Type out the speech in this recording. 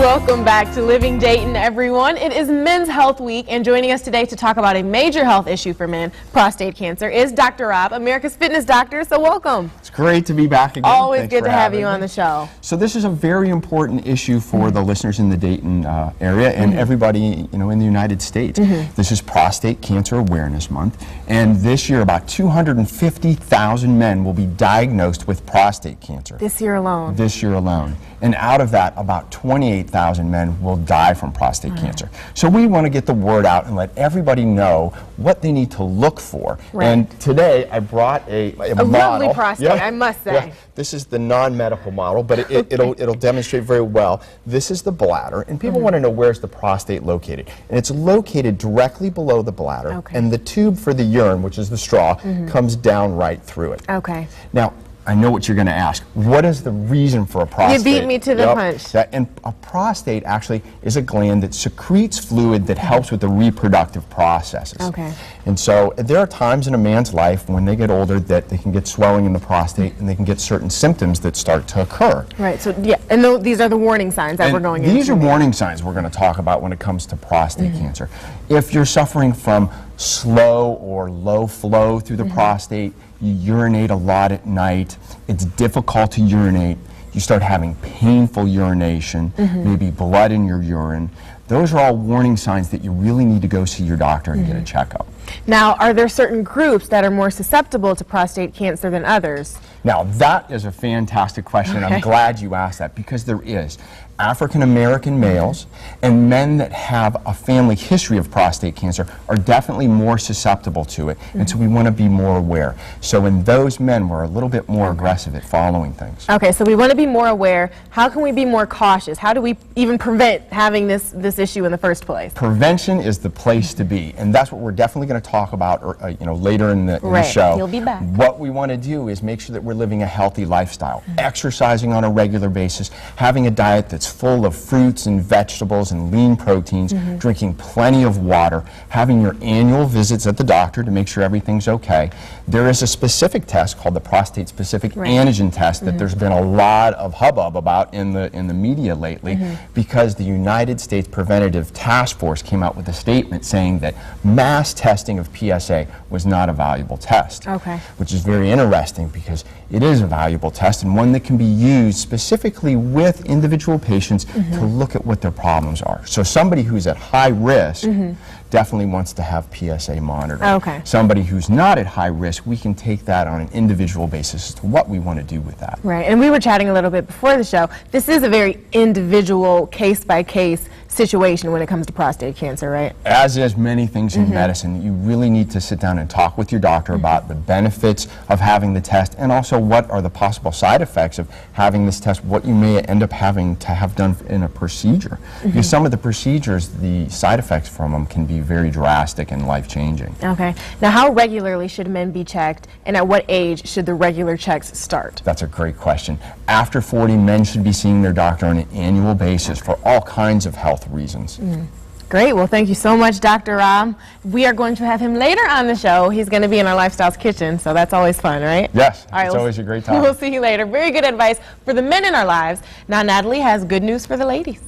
Welcome back to Living Dayton, everyone. It is Men's Health Week, and joining us today to talk about a major health issue for men, prostate cancer, is Dr. Rob, America's Fitness Doctor. So welcome. It's great to be back again. Always Thanks good to have having you me on the show. So this is a very important issue for the listeners in the Dayton area and everybody, in the United States. This is Prostate Cancer Awareness Month, and this year about 250,000 men will be diagnosed with prostate cancer. This year alone. This year alone. And out of that, about 28,000 men will die from prostate cancer. So we want to get the word out and let everybody know what they need to look for. Right. And today I brought a model. Lovely prostate, I must say. Yeah. This is the non-medical model, but it'll demonstrate very well. This is the bladder, and people want to know where's the prostate located. And it's located directly below the bladder, and the tube for the urine, which is the straw, comes down right through it. Okay. Now, I know what you're going to ask. What is the reason for a prostate? You beat me to the punch. And a prostate actually is a gland that secretes fluid that helps with the reproductive processes. Okay. And so there are times in a man's life when they get older that they can get swelling in the prostate and they can get certain symptoms that start to occur. Right, so yeah, and these are the warning signs that we're going into. These are warning signs we're going to talk about when it comes to prostate cancer. If you're suffering from slow or low flow through the prostate, you urinate a lot at night, it's difficult to urinate, you start having painful urination, maybe blood in your urine, those are all warning signs that you really need to go see your doctor and get a checkup. Now, are there certain groups that are more susceptible to prostate cancer than others? Now, that is a fantastic question. I'm glad you asked that, because there is. African American males and men that have a family history of prostate cancer are definitely more susceptible to it, and so we want to be more aware. So in those men, we're a little bit more aggressive at following things. Okay, so we want to be more aware. How can we be more cautious? How do we even prevent having this issue in the first place? Prevention is the place to be, and that's what we're definitely going to talk about later in the show. You'll be back. What we want to do is make sure that we're living a healthy lifestyle, exercising on a regular basis, having a diet that's full of fruits and vegetables and lean proteins, drinking plenty of water, having your annual visits at the doctor to make sure everything's okay. There is a specific test called the prostate-specific antigen test that there's been a lot of hubbub about in the media lately, because the United States Preventative Task Force came out with a statement saying that mass testing of PSA was not a valuable test. Okay. Which is very interesting, because it is a valuable test and one that can be used specifically with individual patients to look at what their problems are. So somebody who's at high risk definitely wants to have PSA monitored. Okay. Somebody who's not at high risk, we can take that on an individual basis as to what we want to do with that. Right, and we were chatting a little bit before the show. This is a very individual, case-by-case situation when it comes to prostate cancer, right? As is many things in medicine, you really need to sit down and talk with your doctor about the benefits of having the test, and also what are the possible side effects of having this test, what you may end up having to have done in a procedure. Because some of the procedures, the side effects from them can be very drastic and life-changing. Okay. Now, how regularly should men be checked, and at what age should the regular checks start? That's a great question. After 40, men should be seeing their doctor on an annual basis for all kinds of health reasons. Great. Well, thank you so much, Dr. Rob. We are going to have him later on the show. He's going to be in our Lifestyles Kitchen, so that's always fun, right? Yes, All right, it's always a great time. We'll see you later. Very good advice for the men in our lives. Now, Natalie has good news for the ladies.